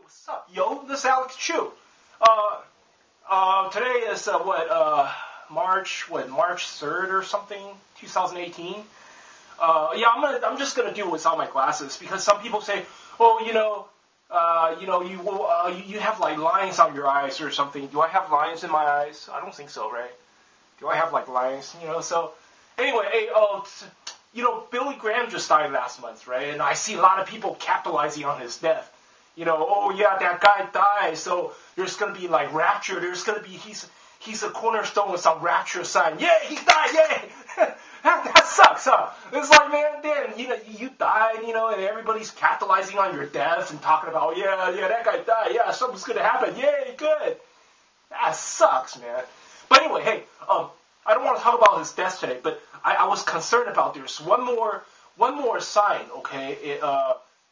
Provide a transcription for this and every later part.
What's up, yo? This is Alex Chiu. Today is March 3rd or something, 2018. I'm just gonna do it without my glasses because some people say, oh, you have like lines on your eyes or something. Do I have lines in my eyes? I don't think so, right? Do I have like lines? So anyway, Billy Graham just died last month, right? And I see a lot of people capitalizing on his death. Oh yeah, that guy died, so there's gonna be like rapture. There's gonna be he's a cornerstone with some rapture sign. Yeah, he died. Yay! that sucks, huh? It's like, man, damn, you died, and everybody's capitalizing on your death and talking about, yeah, that guy died. Yeah, something's gonna happen. Yay, good. That sucks, man. But anyway, hey, I don't want to talk about his death today, but I was concerned about there's one more sign, okay,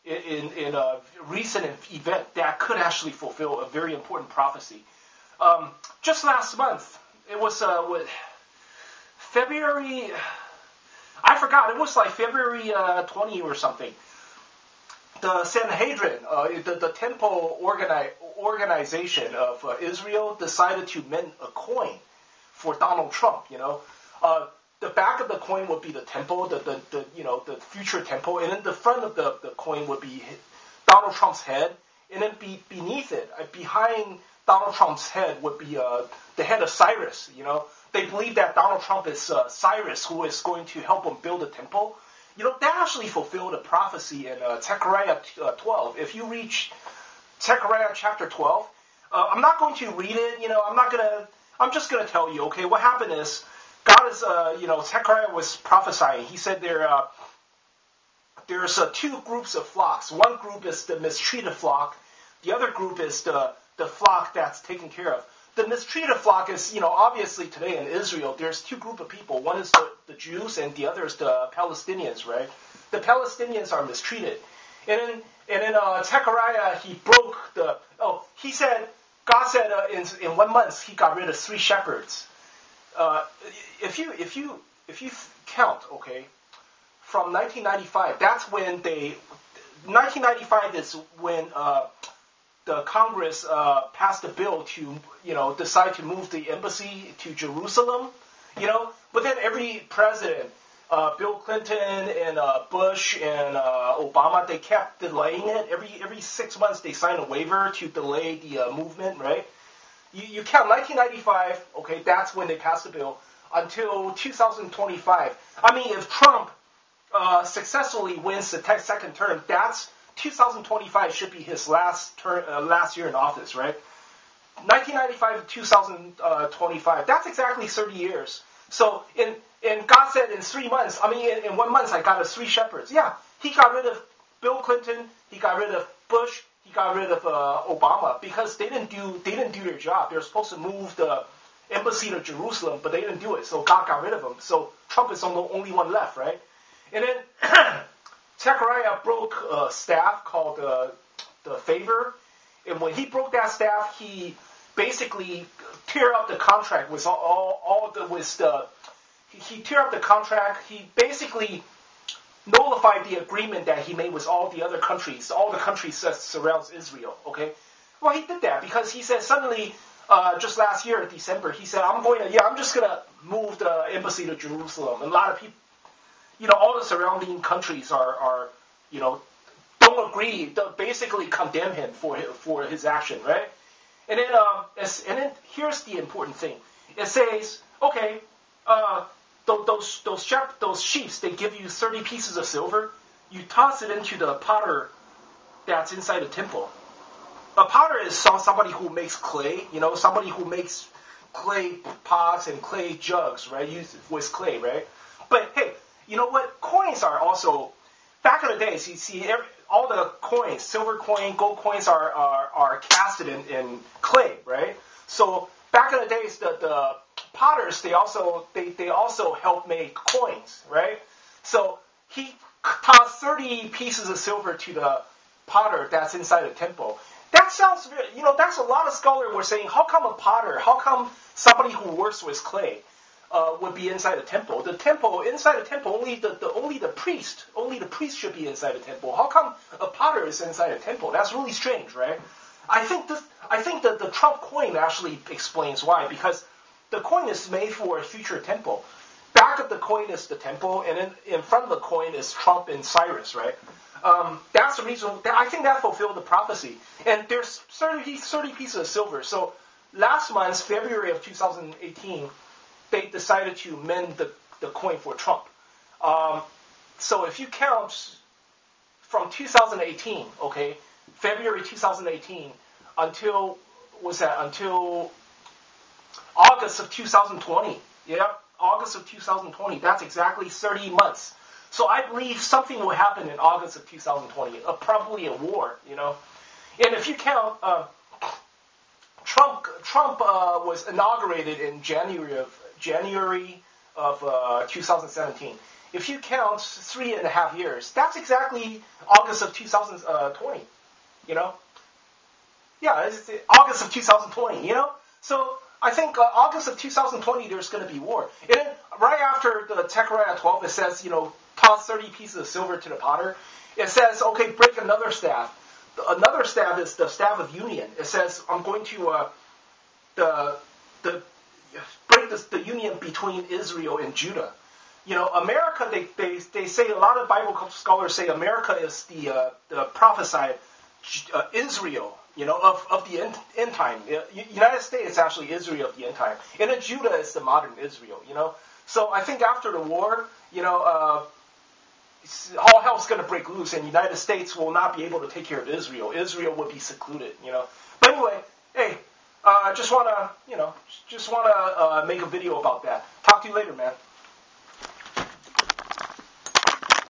in a recent event that could actually fulfill a very important prophecy. Just last month, it was February, I forgot, it was like February 20 or something. The Sanhedrin, the temple organization of Israel decided to mint a coin for Donald Trump, The back of the coin would be the temple, the future temple, and then the front of the coin would be Donald Trump's head, and then beneath it, behind Donald Trump's head would be the head of Cyrus. They believe that Donald Trump is Cyrus, who is going to help them build a temple. That actually fulfilled a prophecy in Zechariah 12. If you reach Zechariah chapter 12, I'm not going to read it. I'm just going to tell you. Okay, what happened is, God is, Zechariah was prophesying. He said there's two groups of flocks. One group is the mistreated flock. The other group is the flock that's taken care of. The mistreated flock is, obviously today in Israel, there's two groups of people. One is the Jews and the other is the Palestinians, right? The Palestinians are mistreated. And then Zechariah, God said in 1 month he got rid of 3 shepherds. If you count, okay, from 1995, that's when 1995 is when the Congress passed a bill to, decide to move the embassy to Jerusalem, But then every president, Bill Clinton and Bush and Obama, they kept delaying it. Every 6 months they signed a waiver to delay the movement, right? You count 1995, okay, that's when they passed the bill, until 2025. I mean, if Trump successfully wins the second term, that's 2025 should be his last year in office, right? 1995 to 2025, that's exactly 30 years. So, and God said in 3 months, in 1 month I got 3 shepherds. Yeah, he got rid of Bill Clinton, he got rid of Bush, he got rid of Obama because they didn't do their job. They were supposed to move the embassy to Jerusalem, but they didn't do it. So God got rid of them. So Trump is the only one left, right? And then Zechariah broke a staff called the favor, and when he broke that staff, he basically tear up the contract with he tear up the contract. He basically nullified the agreement that he made with all the other countries, all the countries that surrounds Israel, okay? Well, he did that because he said suddenly, just last year in December, he said, I'm just going to move the embassy to Jerusalem. And a lot of people, all the surrounding countries are don't agree, basically condemn him for his action, right? And then here's the important thing. It says, okay, those sheaves, they give you 30 pieces of silver. You toss it into the potter that's inside the temple. A potter is somebody who makes clay, somebody who makes clay pots and clay jugs, right? Used with clay, right? But hey, you know what? Coins are also, back in the days, you see all the coins, silver coin, gold coins are casted in clay, right? So back in the days, the potters, they also help make coins, right? So he tossed 30 pieces of silver to the potter that's inside the temple. That sounds, that's a lot of scholars were saying, how come a potter, how come somebody who works with clay would be inside the temple? Inside the temple, only the priest should be inside the temple. How come a potter is inside the temple? That's really strange, right? I think that the Trump coin actually explains why, because the coin is made for a future temple. Back of the coin is the temple, and in front of the coin is Trump and Cyrus, right? That's the reason. I think that fulfilled the prophecy. And there's 30 pieces of silver. So last month, February of 2018, they decided to mend the coin for Trump. So if you count from 2018, okay, February 2018 until August of 2020. Yeah, August of 2020. That's exactly 30 months. So I believe something will happen in August of 2020. Probably a war, And if you count, Trump was inaugurated in January of 2017. If you count 3.5 years, that's exactly August of 2020. Yeah, it's August of 2020. So I think August of 2020 there's going to be war. And then right after the Zechariah 12, it says, toss 30 pieces of silver to the potter. It says, okay, break another staff. Another staff is the staff of union. It says, I'm going to break the union between Israel and Judah. America, they say, a lot of Bible scholars say America is the prophesied Israel, of the end time. United States actually Israel of the end time. And then Judah is the modern Israel, So I think after the war, all hell's going to break loose, and the United States will not be able to take care of Israel. Israel will be secluded, But anyway, hey, just want to make a video about that. Talk to you later, man.